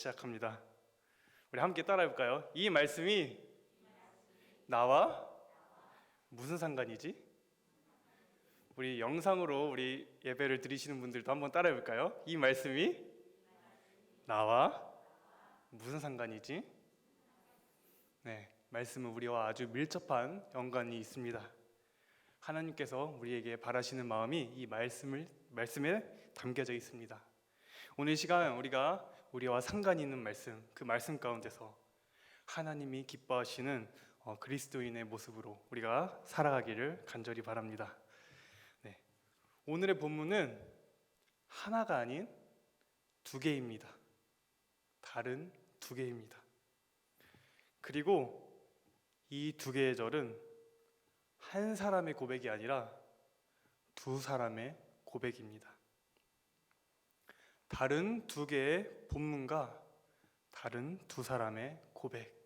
시작합니다. 우리 함께 따라해볼까요? 이 말씀이 나와 무슨 상관이지? 우리 영상으로 우리 예배를 드리시는 분들도 한번 따라해볼까요? 이 말씀이 나와 무슨 상관이지? 네, 말씀은 우리와 아주 밀접한 연관이 있습니다. 하나님께서 우리에게 바라시는 마음이 이 말씀에 담겨져 있습니다. 오늘 시간 우리와 상관이 있는 말씀, 그 말씀 가운데서 하나님이 기뻐하시는 그리스도인의 모습으로 우리가 살아가기를 간절히 바랍니다. 네, 오늘의 본문은 하나가 아닌 두 개입니다. 다른 두 개입니다. 그리고 이 두 개의 절은 한 사람의 고백이 아니라 두 사람의 고백입니다. 다른 두 개의 본문과 다른 두 사람의 고백.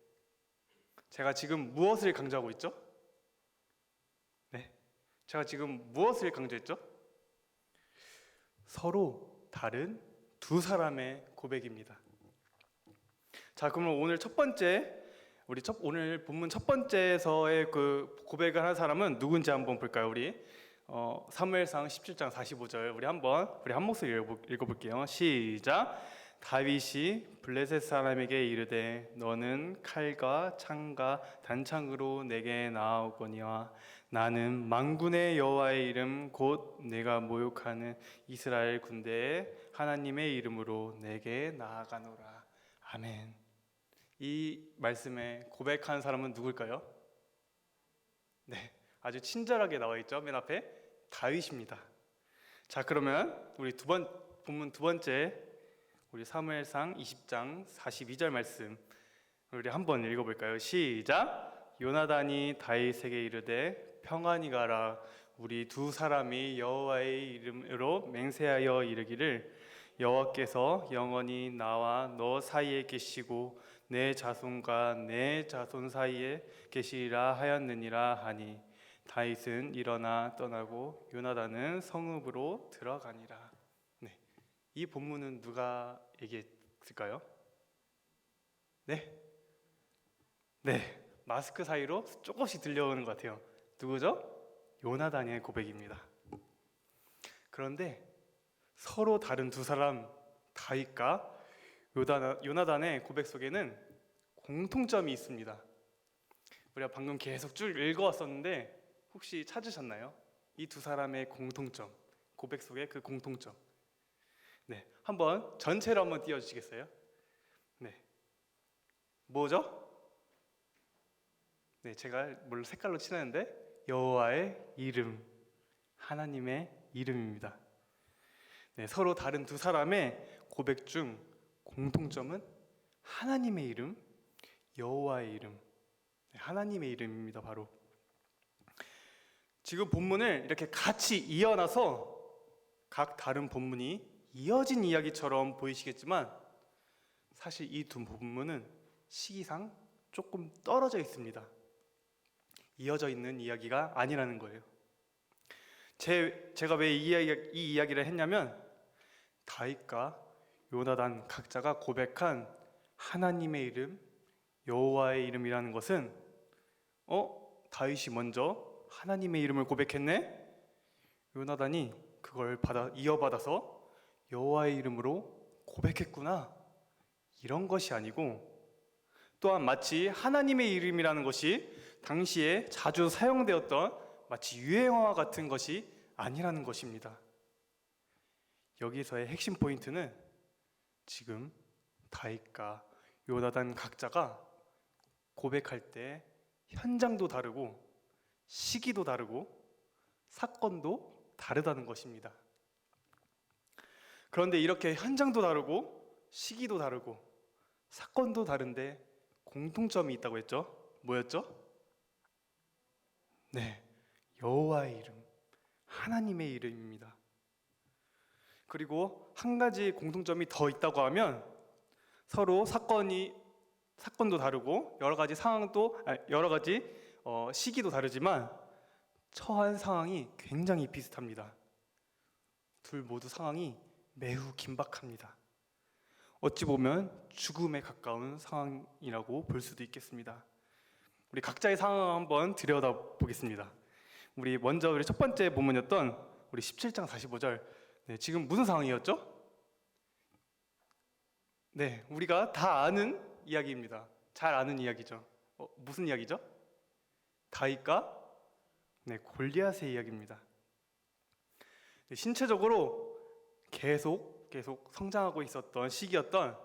제가 지금 무엇을 강조하고 있죠? 네, 제가 지금 무엇을 강조했죠? 서로 다른 두 사람의 고백입니다. 자, 그러면 오늘 오늘 본문 첫 번째에서의 그 고백을 한 사람은 누군지 한번 볼까요? 우리 사무엘상 17장 45절 우리 한 목소리 읽어볼게요. 시작. 다윗이 블레셋 사람에게 이르되 너는 칼과 창과 단창으로 내게 나아오거니와 나는 만군의 여호와의 이름 곧 내가 모욕하는 이스라엘 군대의 하나님의 이름으로 내게 나아가노라. 아멘. 이 말씀에 고백한 사람은 누굴까요? 네, 아주 친절하게 나와 있죠. 맨 앞에 다윗입니다. 자, 그러면 우리 본문 두 번째 우리 사무엘상 20장 42절 말씀 우리 한번 읽어볼까요? 시작. 요나단이 다윗에게 이르되 평안히 가라. 우리 두 사람이 여호와의 이름으로 맹세하여 이르기를 여호와께서 영원히 나와 너 사이에 계시고 내 자손과 내 자손 사이에 계시리라 하였느니라 하니 다윗은 일어나 떠나고 요나단은 성읍으로 들어가니라. 네, 이 본문은 누가 얘기했을까요? 네, 마스크 사이로 조금씩 들려오는 것 같아요. 누구죠? 요나단의 고백입니다. 그런데 서로 다른 두 사람 다윗과 요나단의 고백 속에는 공통점이 있습니다. 우리가 방금 계속 쭉 읽어왔었는데 혹시 찾으셨나요? 이 두 사람의 공통점, 고백 속의 그 공통점. 네, 전체로 한번 띄워주시겠어요? 네, 뭐죠? 네, 제가 뭘 색깔로 칠했는데 여호와의 이름, 하나님의 이름입니다. 네, 서로 다른 두 사람의 고백 중 공통점은 하나님의 이름, 여호와의 이름, 하나님의 이름입니다. 바로 지금 본문을 이렇게 같이 이어놔서 각 다른 본문이 이어진 이야기처럼 보이시겠지만 사실 이 두 본문은 시기상 조금 떨어져 있습니다. 이어져 있는 이야기가 아니라는 거예요. 제가 왜 이 이야기를 했냐면 다윗과 요나단 각자가 고백한 하나님의 이름, 여호와의 이름이라는 것은 다윗이 먼저 하나님의 이름을 고백했네? 요나단이 그걸 이어받아서 여호와의 이름으로 고백했구나. 이런 것이 아니고 또한 마치 하나님의 이름이라는 것이 당시에 자주 사용되었던 마치 유행어와 같은 것이 아니라는 것입니다. 여기서의 핵심 포인트는 지금 다윗과 요나단 각자가 고백할 때 현장도 다르고 시기도 다르고 사건도 다르다는 것입니다. 그런데 이렇게 현장도 다르고 시기도 다르고 사건도 다른데 공통점이 있다고 했죠? 뭐였죠? 네, 여호와의 이름, 하나님의 이름입니다. 그리고 한 가지 공통점이 더 있다고 하면 서로 사건도 다르고 여러 가지 시기도 다르지만 처한 상황이 굉장히 비슷합니다. 둘 모두 상황이 매우 긴박합니다. 어찌 보면 죽음에 가까운 상황이라고 볼 수도 있겠습니다. 우리 각자의 상황을 한번 들여다보겠습니다. 우리 첫 번째 본문이었던 우리 17장 45절. 네, 지금 무슨 상황이었죠? 네, 우리가 다 아는 이야기입니다. 잘 아는 이야기죠. 무슨 이야기죠? 다윗과 골리앗의 이야기입니다. 네, 신체적으로 계속 성장하고 있었던 시기였던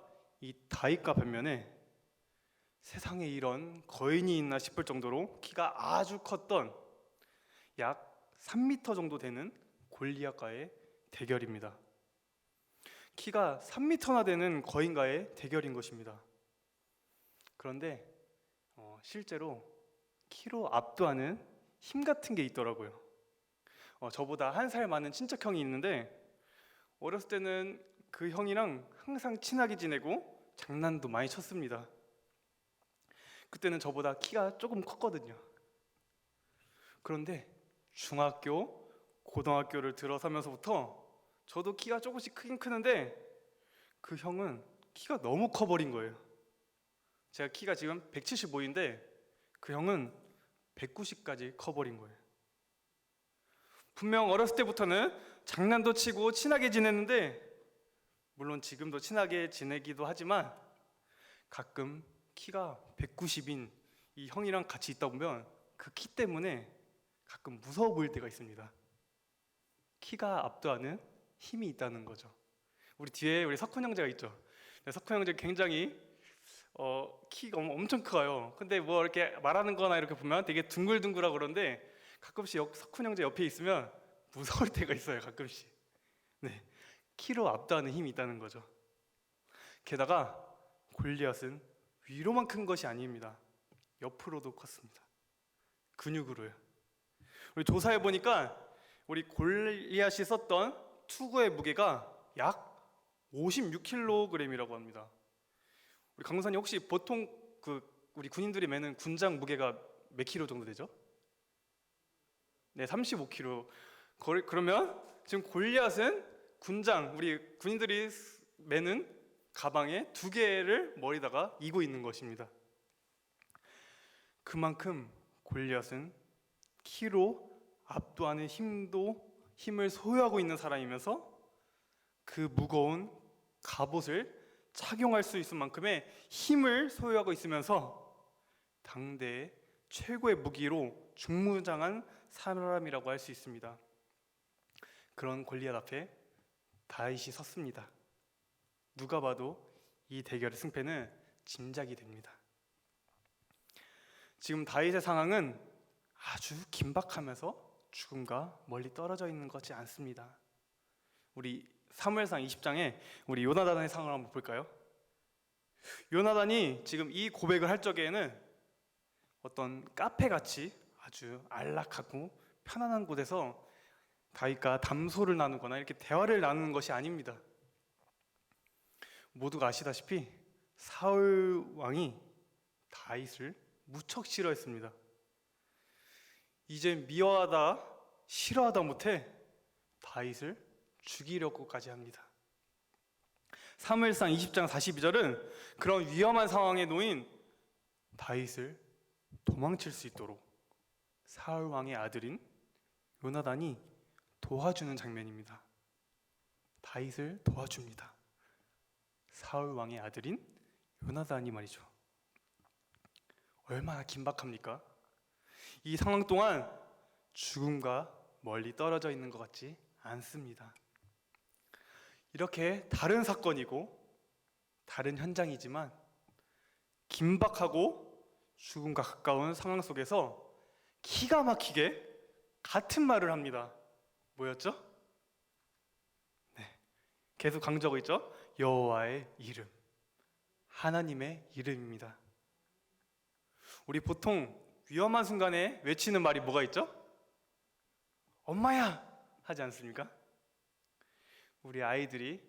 이 다윗과 반면에 세상에 이런 거인이 있나 싶을 정도로 키가 아주 컸던 약 3m 정도 되는 골리앗과의 대결입니다. 키가 3m나 되는 거인과의 대결인 것입니다. 그런데 실제로 키로 압도하는 힘 같은 게 있더라고요. 저보다 1살 많은 친척형이 있는데 어렸을 때는 그 형이랑 항상 친하게 지내고 장난도 많이 쳤습니다. 그때는 저보다 키가 조금 컸거든요. 그런데 중학교, 고등학교를 들어서면서부터 저도 키가 조금씩 크긴 크는데 그 형은 키가 너무 커버린 거예요. 제가 키가 지금 175인데 그 형은 190까지 커버린 거예요. 분명 어렸을 때부터는 장난도 치고 친하게 지냈는데 물론 지금도 친하게 지내기도 하지만 가끔 키가 190인 이 형이랑 같이 있다 보면 그 키 때문에 가끔 무서워 보일 때가 있습니다. 키가 압도하는 힘이 있다는 거죠. 우리 뒤에 우리 석훈 형제가 있죠. 석훈 형제 굉장히 키가 엄청 커요. 근데 뭐 이렇게 말하는 거나 이렇게 보면 되게 둥글둥글하고 그런데 가끔씩 석훈 형제 옆에 있으면 무서울 때가 있어요. 가끔씩. 네, 키로 압도하는 힘이 있다는 거죠. 게다가 골리앗은 위로만 큰 것이 아닙니다. 옆으로도 컸습니다. 근육으로요. 우리 조사해 보니까 우리 골리앗이 썼던 투구의 무게가 약 56kg이라고 합니다. 우리 강무사님 혹시 보통 우리 군인들이 매는 군장 무게가 몇 킬로 정도 되죠? 네, 35kg. 그러면 지금 골리앗은 군장, 우리 군인들이 매는 가방에 2개를 머리다가 이고 있는 것입니다. 그만큼 골리앗은 키로 압도하는 힘을 소유하고 있는 사람이면서 그 무거운 갑옷을 착용할 수 있을 만큼의 힘을 소유하고 있으면서 당대의 최고의 무기로 중무장한 사람이라고 할 수 있습니다. 그런 골리앗 앞에 다윗이 섰습니다. 누가 봐도 이 대결의 승패는 짐작이 됩니다. 지금 다윗의 상황은 아주 긴박하면서 죽음과 멀리 떨어져 있는 것이 않습니다. 우리 사무엘상 20장에 우리 요나단의 상황을 한번 볼까요? 요나단이 지금 이 고백을 할 적에는 어떤 카페같이 아주 안락하고 편안한 곳에서 다윗과 담소를 나누거나 이렇게 대화를 나누는 것이 아닙니다. 모두가 아시다시피 사울 왕이 다윗을 무척 싫어했습니다. 이제 미워하다 싫어하다 못해 다윗을 죽이려고까지 합니다. 사무엘상 20장 42절은 그런 위험한 상황에 놓인 다윗을 도망칠 수 있도록 사울 왕의 아들인 요나단이 도와주는 장면입니다. 다윗을 도와줍니다. 사울 왕의 아들인 요나단이 말이죠. 얼마나 긴박합니까? 이 상황 동안 죽음과 멀리 떨어져 있는 것 같지 않습니다. 이렇게 다른 사건이고 다른 현장이지만 긴박하고 죽음과 가까운 상황 속에서 기가 막히게 같은 말을 합니다. 뭐였죠? 네, 계속 강조하고 있죠? 여호와의 이름, 하나님의 이름입니다. 우리 보통 위험한 순간에 외치는 말이 뭐가 있죠? 엄마야! 하지 않습니까? 우리 아이들이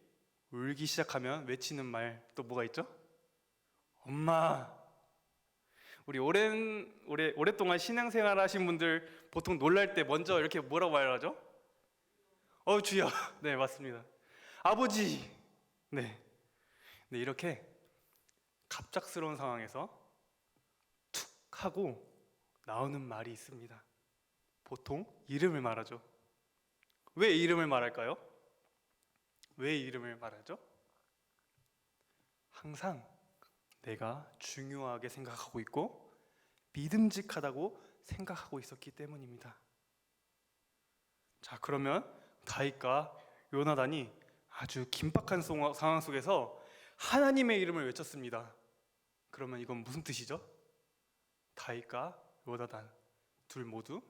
울기 시작하면 외치는 말 또 뭐가 있죠? 엄마! 우리 오랫동안 신앙생활 하신 분들 보통 놀랄 때 먼저 이렇게 뭐라고 말하죠? 주여! 네, 맞습니다. 아버지! 네. 네, 이렇게 갑작스러운 상황에서 툭 하고 나오는 말이 있습니다. 보통 이름을 말하죠. 왜 이름을 말할까요? 왜 이름을 말하죠? 항상 내가 중요하게 생각하고 있고 믿음직하다고 생각하고 있었기 때문입니다. 자, 그러면 다윗과 요나단이 아주 긴박한 상황 속에서 하나님의 이름을 외쳤습니다. 그러면 이건 무슨 뜻이죠? 다윗과 요나단 둘 모두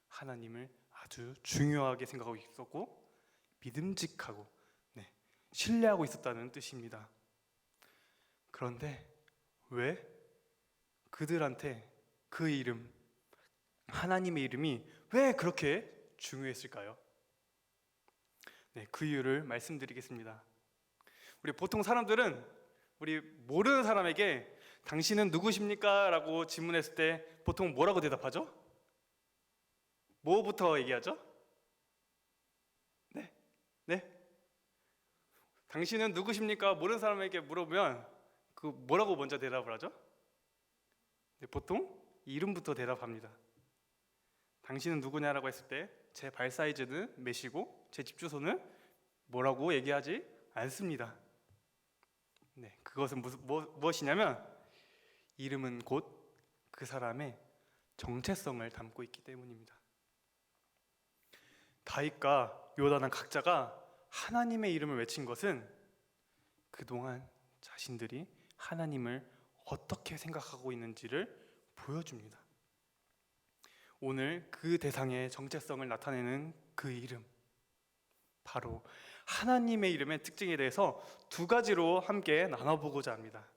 하나님을 아주 중요하게 생각하고 있었고 믿음직하고 신뢰하고 있었다는 뜻입니다. 그런데 왜 그들한테 그 이름, 하나님의 이름이 왜 그렇게 중요했을까요? 네, 그 이유를 말씀드리겠습니다. 우리 보통 사람들은 우리 모르는 사람에게 당신은 누구십니까? 라고 질문했을 때 보통 뭐라고 대답하죠? 뭐부터 얘기하죠? 네? 당신은 누구십니까? 모르는 사람에게 물어보면 그 뭐라고 먼저 대답을 하죠? 네, 보통 이름부터 대답합니다. 당신은 누구냐라고 했을 때 제 발 사이즈는 몇이고 제 집 주소는 뭐라고 얘기하지 않습니다. 네, 그것은 무엇이냐면 이름은 곧 그 사람의 정체성을 담고 있기 때문입니다. 다윗과 요나단 각자가 하나님의 이름을 외친 것은 그동안 자신들이 하나님을 어떻게 생각하고 있는지를 보여줍니다. 오늘 그 대상의 정체성을 나타내는 그 이름, 바로 하나님의 이름의 특징에 대해서 두 가지로 함께 나눠보고자 합니다.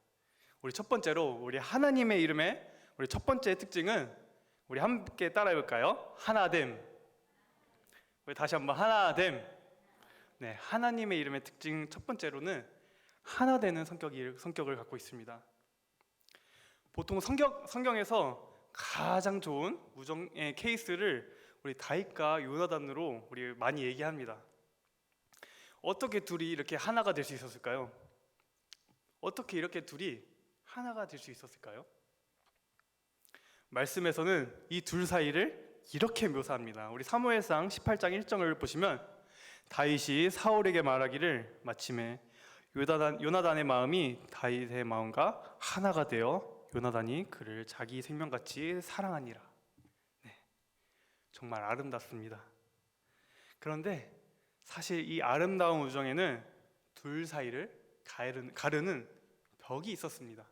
우리 첫 번째로 우리 하나님의 이름의 우리 첫 번째 특징은 우리 함께 따라해볼까요? 하나됨. 우리 다시 한번 하나됨. 네, 하나님의 이름의 특징 첫 번째로는 하나되는 성격을 갖고 있습니다. 보통 성경에서 가장 좋은 우정의 케이스를 우리 다윗과 요나단으로 우리 많이 얘기합니다. 어떻게 둘이 이렇게 하나가 될 수 있었을까요? 어떻게 이렇게 둘이 하나가 될 수 있었을까요? 말씀에서는 이 둘 사이를 이렇게 묘사합니다. 우리 사무엘상 18장 1절을 보시면 다윗이 사울에게 말하기를 마침에 요나단의 마음이 다윗의 마음과 하나가 되어 요나단이 그를 자기 생명같이 사랑하니라. 네, 정말 아름답습니다. 그런데 사실 이 아름다운 우정에는 둘 사이를 가르는 벽이 있었습니다.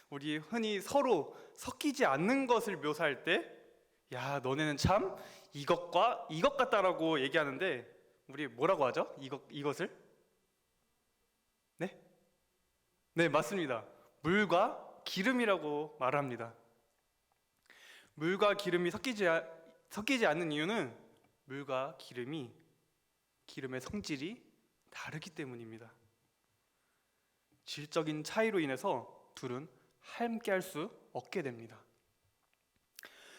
우리 흔히 서로 섞이지 않는 것을 묘사할 때 야, 너네는 참 이것 같다라고 얘기하는데 우리 뭐라고 하죠? 이것을? 네? 네, 맞습니다. 물과 기름이라고 말합니다. 물과 기름이 섞이지 않는 이유는 물과 기름의 성질이 다르기 때문입니다. 질적인 차이로 인해서 둘은 함께 할 수 없게 됩니다.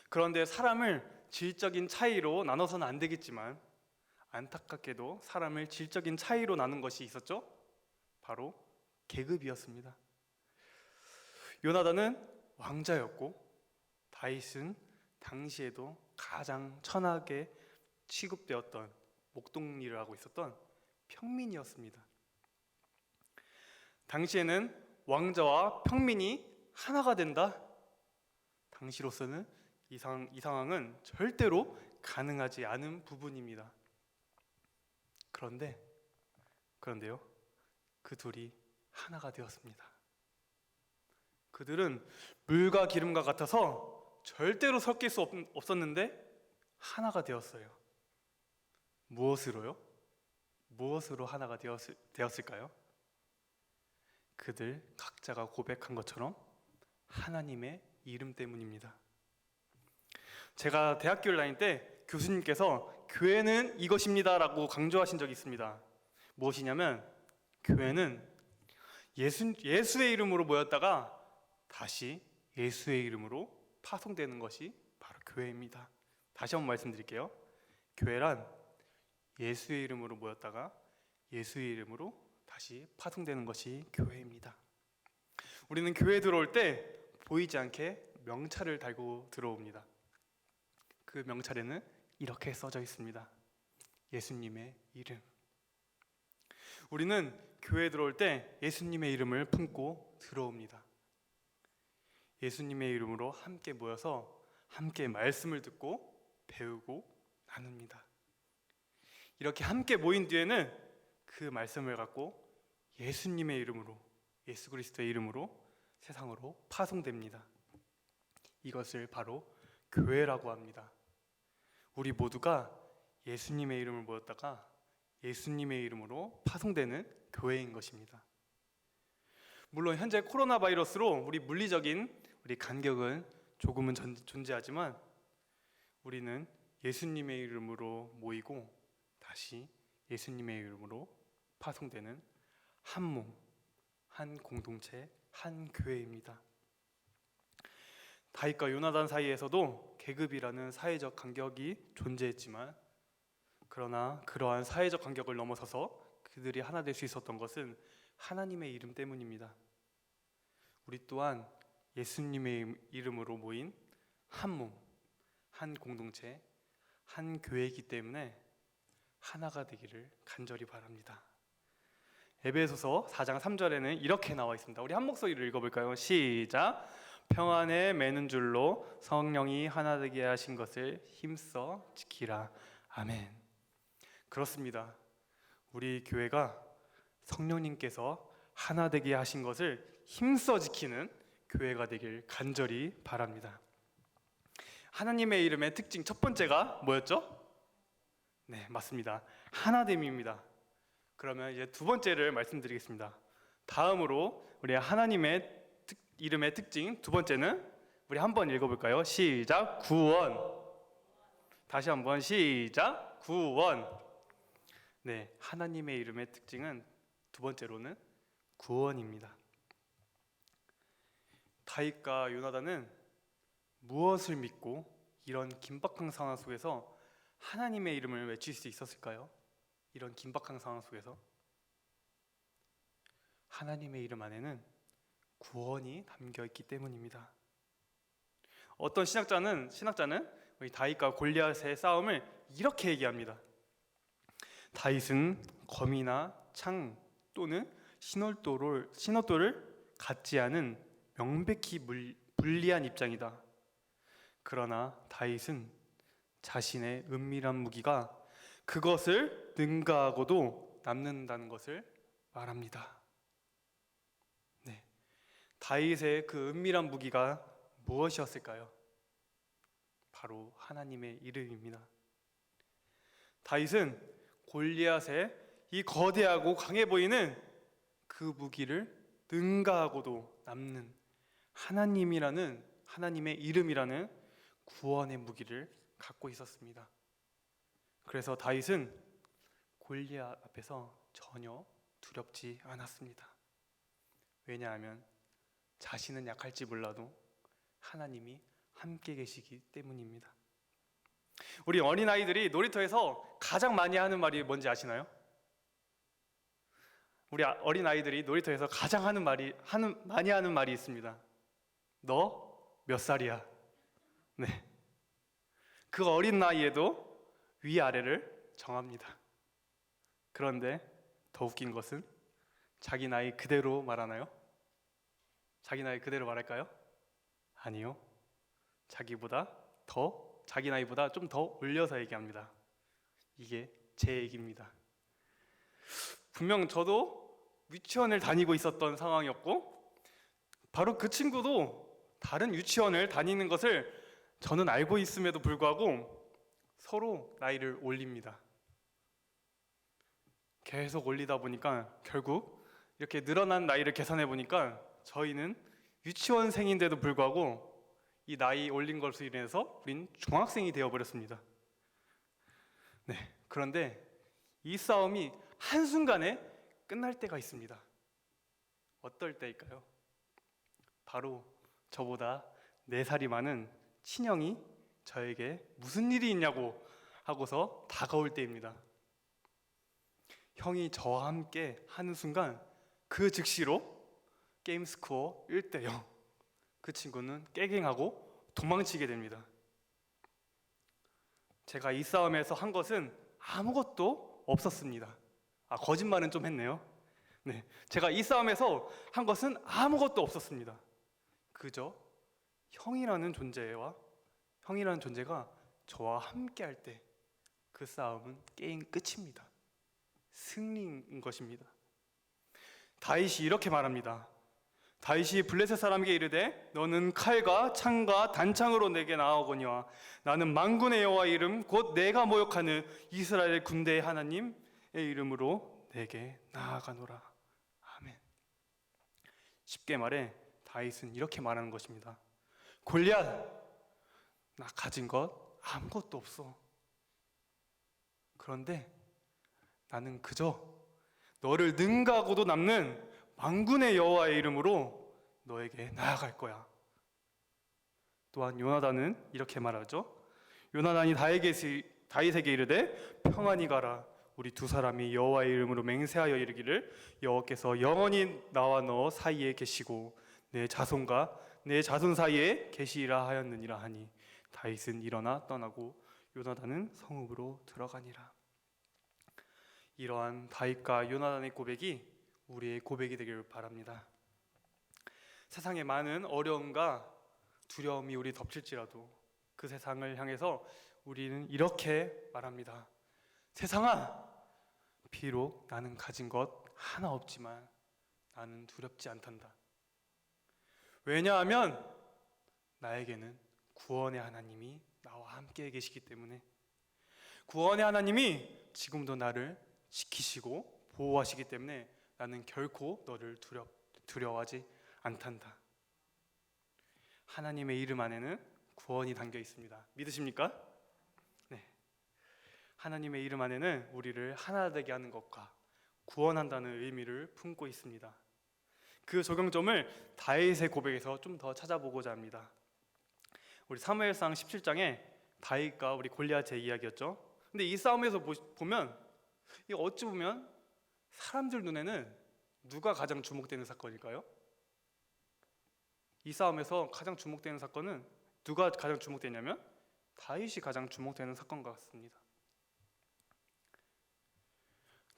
그런데 사람을 질적인 차이로 나눠서는 안 되겠지만 안타깝게도 사람을 질적인 차이로 나눈 것이 있었죠? 바로 계급이었습니다. 요나단은 왕자였고 다윗은 당시에도 가장 천하게 취급되었던 목동일을 하고 있었던 평민이었습니다. 당시에는 왕자와 평민이 하나가 된다? 당시로서는 이 상황은 절대로 가능하지 않은 부분입니다. 그런데요, 그 둘이 하나가 되었습니다. 그들은 물과 기름과 같아서 절대로 섞일 수 없었는데 하나가 되었어요. 무엇으로요? 무엇으로 하나가 되었을까요? 그들 각자가 고백한 것처럼 하나님의 이름 때문입니다. 제가 대학교를 다닐 때 교수님께서 교회는 이것입니다 라고 강조하신 적이 있습니다. 무엇이냐면 교회는 예수의 이름으로 모였다가 다시 예수의 이름으로 파송되는 것이 바로 교회입니다. 다시 한번 말씀드릴게요. 교회란 예수의 이름으로 모였다가 예수의 이름으로 다시 다시 파송되는 것이 교회입니다. 우리는 교회에 들어올 때 보이지 않게 명찰을 달고 들어옵니다. 그 명찰에는 이렇게 써져 있습니다. 예수님의 이름. 우리는 교회에 들어올 때 예수님의 이름을 품고 들어옵니다. 예수님의 이름으로 함께 모여서 함께 말씀을 듣고 배우고 나눕니다. 이렇게 함께 모인 뒤에는 그 말씀을 갖고 예수님의 이름으로, 예수 그리스도의 이름으로 세상으로 파송됩니다. 이것을 바로 교회라고 합니다. 우리 모두가 예수님의 이름을 모였다가 예수님의 이름으로 파송되는 교회인 것입니다. 물론 현재 코로나 바이러스로 우리 물리적인 우리 간격은 조금은 존재하지만 우리는 예수님의 이름으로 모이고 다시 예수님의 이름으로 파송되는 한 몸, 한 공동체, 한 교회입니다. 다윗과 요나단 사이에서도 계급이라는 사회적 간격이 존재했지만 그러나 그러한 사회적 간격을 넘어서서 그들이 하나 될 수 있었던 것은 하나님의 이름 때문입니다. 우리 또한 예수님의 이름으로 모인 한 몸, 한 공동체, 한 교회이기 때문에 하나가 되기를 간절히 바랍니다. 에베소서 4장 3절에는 이렇게 나와 있습니다. 우리 한 목소리로 읽어볼까요? 시작! 평안에 매는 줄로 성령이 하나 되게 하신 것을 힘써 지키라. 아멘. 그렇습니다. 우리 교회가 성령님께서 하나 되게 하신 것을 힘써 지키는 교회가 되길 간절히 바랍니다. 하나님의 이름의 특징 첫 번째가 뭐였죠? 네, 맞습니다. 하나됨입니다. 그러면 이제 두 번째를 말씀드리겠습니다. 다음으로 우리 하나님의 이름의 특징 두 번째는 우리 한번 읽어볼까요? 시작! 구원. 다시 한번 시작! 구원. 네, 하나님의 이름의 특징은 두 번째로는 구원입니다. 다윗과 요나단은 무엇을 믿고 이런 긴박한 상황 속에서 하나님의 이름을 외칠 수 있었을까요? 이런 긴박한 상황 속에서 하나님의 이름 안에는 구원이 담겨 있기 때문입니다. 어떤 신학자는 우리 다윗과 골리앗의 싸움을 이렇게 얘기합니다. 다윗은 검이나 창 또는 신호돌을 갖지 않은 명백히 불리한 입장이다. 그러나 다윗은 자신의 은밀한 무기가 그것을 능가하고도 남는다는 것을 말합니다. 네, 다윗의 그 은밀한 무기가 무엇이었을까요? 바로 하나님의 이름입니다. 다윗은 골리앗의 이 거대하고 강해 보이는 그 무기를 능가하고도 남는 하나님의 이름이라는 구원의 무기를 갖고 있었습니다. 그래서 다윗은 골리앗 앞에서 전혀 두렵지 않았습니다. 왜냐하면 자신은 약할지 몰라도 하나님이 함께 계시기 때문입니다. 우리 어린아이들이 놀이터에서 가장 많이 하는 말이 뭔지 아시나요? 우리 어린아이들이 놀이터에서 가장 많이 하는 말이 있습니다. 너 몇 살이야? 네. 그 어린 나이에도 위아래를 정합니다. 그런데 더 웃긴 것은 자기 나이 그대로 말하나요? 자기 나이 그대로 말할까요? 아니요. 자기 나이보다 좀 더 올려서 얘기합니다. 이게 제 얘기입니다. 분명 저도 유치원을 다니고 있었던 상황이었고 바로 그 친구도 다른 유치원을 다니는 것을 저는 알고 있음에도 불구하고 서로 나이를 올립니다. 계속 올리다 보니까 결국 이렇게 늘어난 나이를 계산해 보니까 저희는 유치원생인데도 불구하고 이 나이 올린 것으로 인해서 우린 중학생이 되어버렸습니다. 네, 그런데 이 싸움이 한순간에 끝날 때가 있습니다. 어떨 때일까요? 바로 저보다 4살이 많은 친형이 저에게 무슨 일이 있냐고 하고서 다가올 때입니다. 형이 저와 함께 하는 순간 그 즉시로 게임 스코어 1대 0. 그 친구는 깨갱하고 도망치게 됩니다. 제가 이 싸움에서 한 것은 아무것도 없었습니다. 거짓말은 좀 했네요. 네, 제가 이 싸움에서 한 것은 아무것도 없었습니다. 그저 형이라는 존재가 저와 함께 할 때 그 싸움은 게임 끝입니다. 승리인 것입니다. 다윗이 이렇게 말합니다. 다윗이 블레셋 사람에게 이르되 너는 칼과 창과 단창으로 내게 나아오거니와 나는 만군의 여호와 이름 곧 내가 모욕하는 이스라엘 군대의 하나님의 이름으로 내게 나아가노라. 아멘. 쉽게 말해 다윗은 이렇게 말하는 것입니다. 골리앗, 나 가진 것 아무것도 없어. 그런데 나는 그저 너를 능가하고도 남는 만군의 여호와의 이름으로 너에게 나아갈 거야. 또한 요나단은 이렇게 말하죠. 요나단이 다윗에게 이르되 평안히 가라. 우리 두 사람이 여호와의 이름으로 맹세하여 이르기를 여호와께서 영원히 나와 너 사이에 계시고 내 자손과 내 자손 사이에 계시리라 하였느니라 하니 다윗은 일어나 떠나고 요나단은 성읍으로 들어가니라. 이러한 다윗과 요나단의 고백이 우리의 고백이 되기를 바랍니다. 세상에 많은 어려움과 두려움이 우리 덮칠지라도 그 세상을 향해서 우리는 이렇게 말합니다. 세상아, 비록 나는 가진 것 하나 없지만 나는 두렵지 않단다. 왜냐하면 나에게는 구원의 하나님이 나와 함께 계시기 때문에, 구원의 하나님이 지금도 나를 지키시고 보호하시기 때문에 나는 결코 너를 두려워하지 않단다. 하나님의 이름 안에는 구원이 담겨 있습니다. 믿으십니까? 네. 하나님의 이름 안에는 우리를 하나 되게 하는 것과 구원한다는 의미를 품고 있습니다. 그 적용점을 다윗의 고백에서 좀 더 찾아보고자 합니다. 우리 사무엘상 17장에 다윗과 우리 골리앗의 이야기였죠. 근데 이 싸움에서 보면 어찌 보면 사람들 눈에는 누가 가장 주목되는 사건일까요? 이 싸움에서 가장 주목되는 사건은 누가 가장 주목되냐면 다윗이 가장 주목되는 사건 같습니다.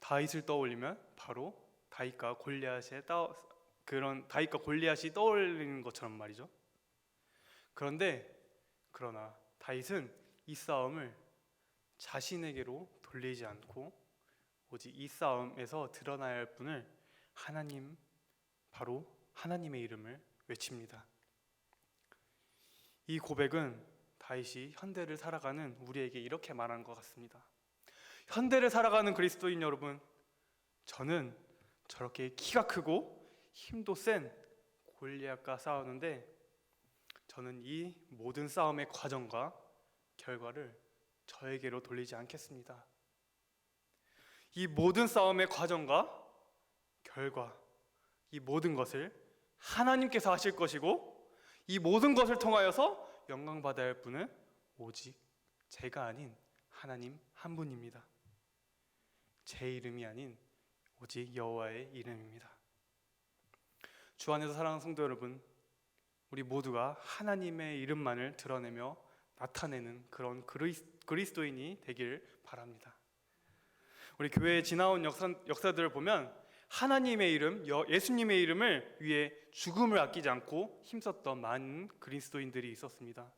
다윗을 떠올리면 바로 다윗과 골리앗이 떠올리는 것처럼 말이죠. 그러나 다윗은 이 싸움을 자신에게로 돌리지 않고 오직 이 싸움에서 드러나야 할 분을 바로 하나님의 이름을 외칩니다. 이 고백은 다윗이 현대를 살아가는 우리에게 이렇게 말하는 것 같습니다. 현대를 살아가는 그리스도인 여러분, 저는 저렇게 키가 크고 힘도 센 골리앗과 싸우는데 저는 이 모든 싸움의 과정과 결과를 저에게로 돌리지 않겠습니다. 이 모든 싸움의 과정과 결과, 이 모든 것을 하나님께서 하실 것이고 이 모든 것을 통하여서 영광받아야 할 분은 오직 제가 아닌 하나님 한 분입니다. 제 이름이 아닌 오직 여호와의 이름입니다. 주 안에서 사랑하는 성도 여러분, 우리 모두가 하나님의 이름만을 드러내며 나타내는 그런 그리스도인이 되길 바랍니다. 우리 교회에 지나온 역사들을 보면 하나님의 이름, 예수님의 이름을 위해 죽음을 아끼지 않고 힘썼던 많은 그리스도인들이 있었습니다.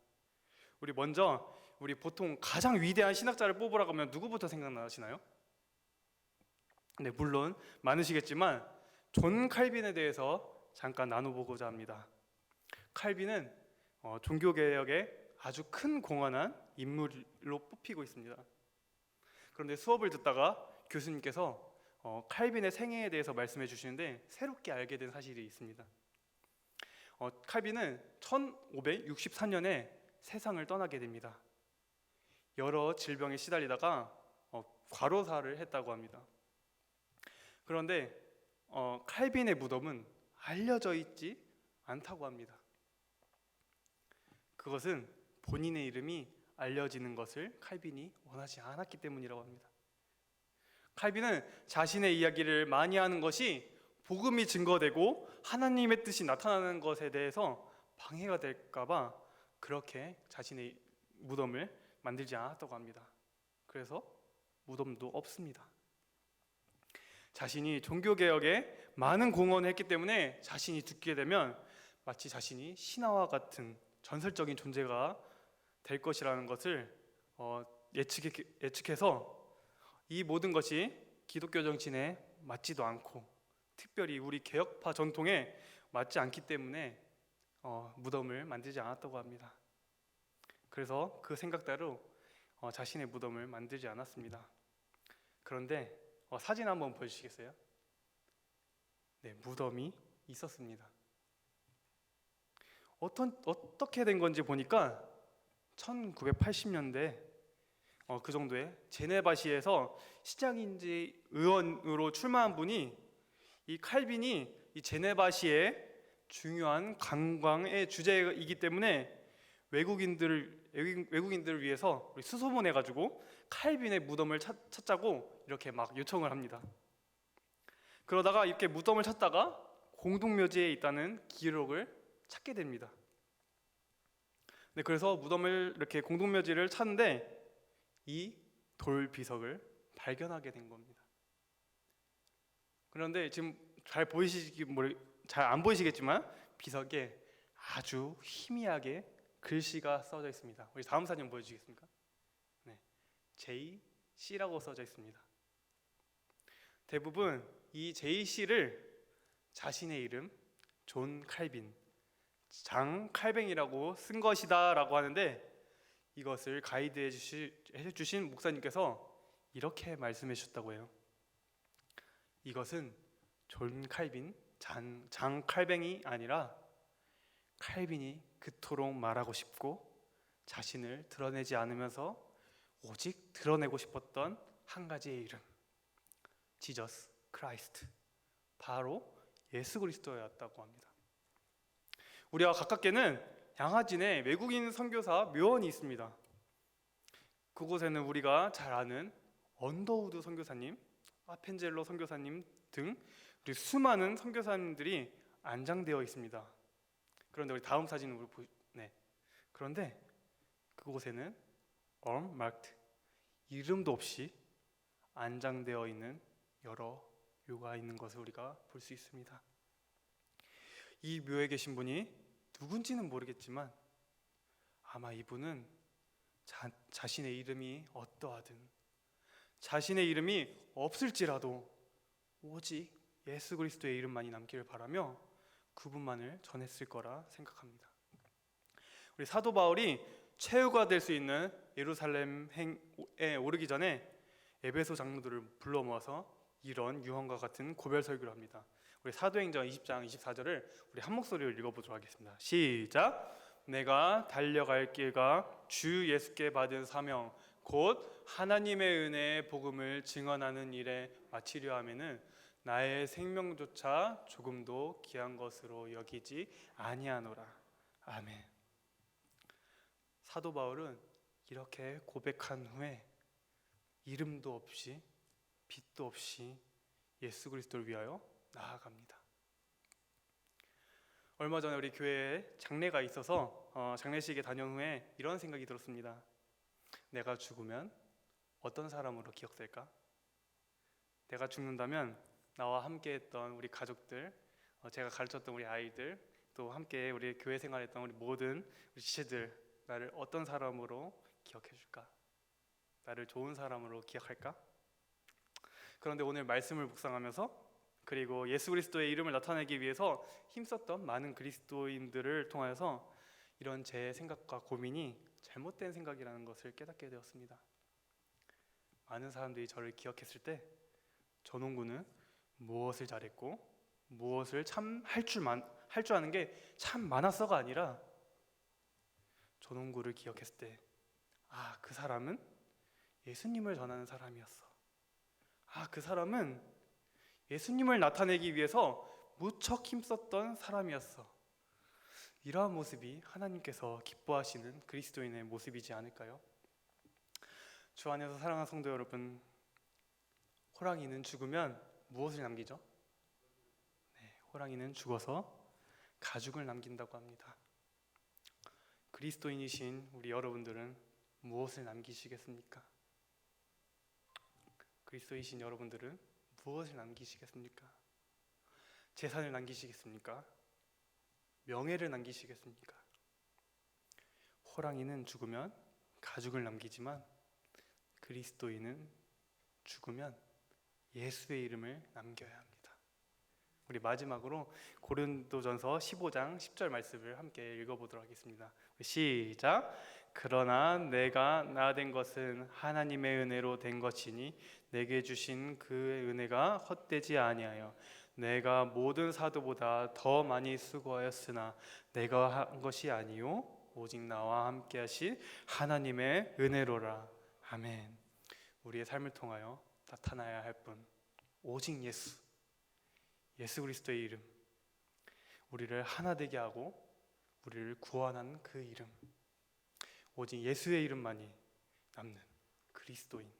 우리 보통 가장 위대한 신학자를 뽑으라고 하면 누구부터 생각나시나요? 네, 물론 많으시겠지만 존 칼빈에 대해서 잠깐 나눠보고자 합니다. 칼빈은 종교개혁에 아주 큰 공헌한 인물로 뽑히고 있습니다. 그런데 수업을 듣다가 교수님께서 칼빈의 생애에 대해서 말씀해 주시는데 새롭게 알게 된 사실이 있습니다. 칼빈은 1564년에 세상을 떠나게 됩니다. 여러 질병에 시달리다가 과로사를 했다고 합니다. 그런데 칼빈의 무덤은 알려져 있지 않다고 합니다. 그것은 본인의 이름이 알려지는 것을 칼빈이 원하지 않았기 때문이라고 합니다. 칼빈은 자신의 이야기를 많이 하는 것이 복음이 증거되고 하나님의 뜻이 나타나는 것에 대해서 방해가 될까봐 그렇게 자신의 무덤을 만들지 않았다고 합니다. 그래서 무덤도 없습니다. 자신이 종교개혁에 많은 공헌을 했기 때문에 자신이 죽게 되면 마치 자신이 신화와 같은 전설적인 존재가 될 것이라는 것을 예측해서 이 모든 것이 기독교 정신에 맞지도 않고 특별히 우리 개혁파 전통에 맞지 않기 때문에 무덤을 만들지 않았다고 합니다. 그래서 그 생각대로 자신의 무덤을 만들지 않았습니다. 그런데 사진 한번 보여주시겠어요? 네, 무덤이 있었습니다. 어떻게 된 건지 보니까 1980년대 그 정도에 제네바시에서 시장인지 의원으로 출마한 분이 이 칼빈이 이 제네바시의 중요한 관광의 주제이기 때문에 외국인들을 위해서 수소문해가지고 칼빈의 무덤을 찾자고 이렇게 막 요청을 합니다. 그러다가 이렇게 무덤을 찾다가 공동묘지에 있다는 기록을 찾게 됩니다. 네, 그래서 무덤을 이렇게 공동묘지를 찾는데 이 돌비석을 발견하게 된 겁니다. 그런데 지금 잘 안 보이시겠지만 비석에 아주 희미하게 글씨가 써져 있습니다. 우리 다음 사진 보여주시겠습니까? 네, JC라고 써져 있습니다. 대부분 이 JC를 자신의 이름 존 칼빈, 장 칼뱅이라고 쓴 것이다라고 하는데 이것을 가이드해 주신 목사님께서 이렇게 말씀해 주셨다고 해요. 이것은 존 칼빈, 장 칼뱅이 아니라 칼빈이 그토록 말하고 싶고 자신을 드러내지 않으면서 오직 드러내고 싶었던 한 가지의 이름, 지저스 크라이스트, 바로 예수 그리스도였다고 합니다. 우리와 가깝게는 양화진에 외국인 선교사 묘원이 있습니다. 그곳에는 우리가 잘 아는 언더우드 선교사님, 아펜젤로 선교사님 등 우리 수많은 선교사님들이 안장되어 있습니다. 그런데 우리 다음 사진을 그런데 그곳에는 unmarked, 이름도 없이 안장되어 있는 여러 묘가 있는 것을 우리가 볼 수 있습니다. 이 묘에 계신 분이 누군지는 모르겠지만 아마 이분은 자신의 이름이 어떠하든 자신의 이름이 없을지라도 오직 예수 그리스도의 이름만이 남기를 바라며 그분만을 전했을 거라 생각합니다. 우리 사도 바울이 최후가 될 수 있는 예루살렘에 오르기 전에 에베소 장로들을 불러 모아서 이런 유언과 같은 고별 설교를 합니다. 우리 사도행전 20장 24절을 우리 한 목소리로 읽어보도록 하겠습니다. 시작. 내가 달려갈 길과 주 예수께 받은 사명 곧 하나님의 은혜의 복음을 증언하는 일에 마치려 하면은 나의 생명조차 조금도 귀한 것으로 여기지 아니하노라. 아멘. 사도 바울은 이렇게 고백한 후에 이름도 없이 빛도 없이 예수 그리스도를 위하여 나아갑니다. 얼마 전에 우리 교회에 장례가 있어서 장례식에 다녀온 후에 이런 생각이 들었습니다. 내가 죽으면 어떤 사람으로 기억될까? 내가 죽는다면 나와 함께했던 우리 가족들, 제가 가르쳤던 우리 아이들, 또 함께 우리 교회 생활했던 우리 모든 우리 지체들, 나를 어떤 사람으로 기억해줄까? 나를 좋은 사람으로 기억할까? 그런데 오늘 말씀을 묵상하면서 그리고 예수 그리스도의 이름을 나타내기 위해서 힘썼던 많은 그리스도인들을 통하여서 이런 제 생각과 고민이 잘못된 생각이라는 것을 깨닫게 되었습니다. 많은 사람들이 저를 기억했을 때 전홍구는 무엇을 잘했고 무엇을 참 할 줄 아는 게 참 많았어가 아니라 전홍구를 기억했을 때 그 사람은 예수님을 전하는 사람이었어. 그 사람은 예수님을 나타내기 위해서 무척 힘썼던 사람이었어. 이러한 모습이 하나님께서 기뻐하시는 그리스도인의 모습이지 않을까요? 주 안에서 사랑하는 성도 여러분, 호랑이는 죽으면 무엇을 남기죠? 네, 호랑이는 죽어서 가죽을 남긴다고 합니다. 그리스도인이신 우리 여러분들은 무엇을 남기시겠습니까? 그리스도이신 여러분들은 무엇을 남기시겠습니까? 재산을 남기시겠습니까? 명예를 남기시겠습니까? 호랑이는 죽으면 가죽을 남기지만 그리스도인은 죽으면 예수의 이름을 남겨야 합니다. 우리 마지막으로 고린도전서 15장 10절 말씀을 함께 읽어보도록 하겠습니다. 시작. 그러나 내가 나 된 것은 하나님의 은혜로 된 것이니 내게 주신 그의 은혜가 헛되지 아니하여 내가 모든 사도보다 더 많이 수고하였으나 내가 한 것이 아니요 오직 나와 함께 하신 하나님의 은혜로라. 아멘. 우리의 삶을 통하여 나타나야 할 분 오직 예수 그리스도의 이름, 우리를 하나 되게 하고 우리를 구원한 그 이름, 오직 예수의 이름만이 남는 그리스도인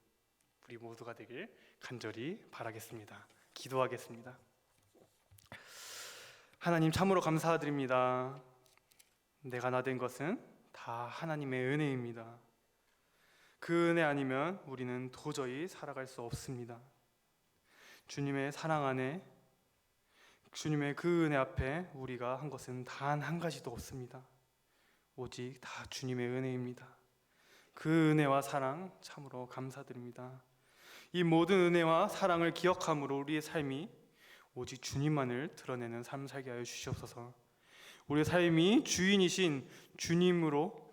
우리 모두가 되길 간절히 바라겠습니다. 기도하겠습니다. 하나님 참으로 감사드립니다. 내가 나 된 것은 다 하나님의 은혜입니다. 그 은혜 아니면 우리는 도저히 살아갈 수 없습니다. 주님의 사랑 안에, 주님의 그 은혜 앞에 우리가 한 것은 단 한 가지도 없습니다. 오직 다 주님의 은혜입니다. 그 은혜와 사랑 참으로 감사드립니다. 이 모든 은혜와 사랑을 기억함으로 우리의 삶이 오직 주님만을 드러내는 삶 살게 하여 주시옵소서. 우리의 삶이 주인이신 주님으로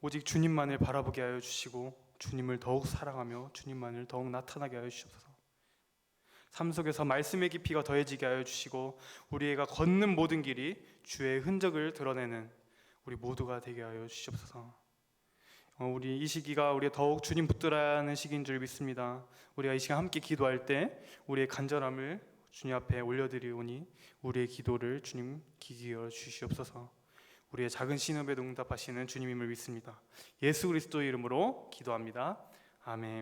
오직 주님만을 바라보게 하여 주시고 주님을 더욱 사랑하며 주님만을 더욱 나타나게 하여 주시옵소서. 삶 속에서 말씀의 깊이가 더해지게 하여 주시고 우리가 걷는 모든 길이 주의 흔적을 드러내는 우리 모두가 되게 하여 주시옵소서. 우리 이 시기가 우리가 더욱 주님 붙들어야 하는 시기인 줄 믿습니다. 우리가 이 시간 함께 기도할 때 우리의 간절함을 주님 앞에 올려드리오니 우리의 기도를 주님 귀 기울여 주시옵소서. 우리의 작은 신음에도 응답하시는 주님임을 믿습니다. 예수 그리스도의 이름으로 기도합니다. 아멘.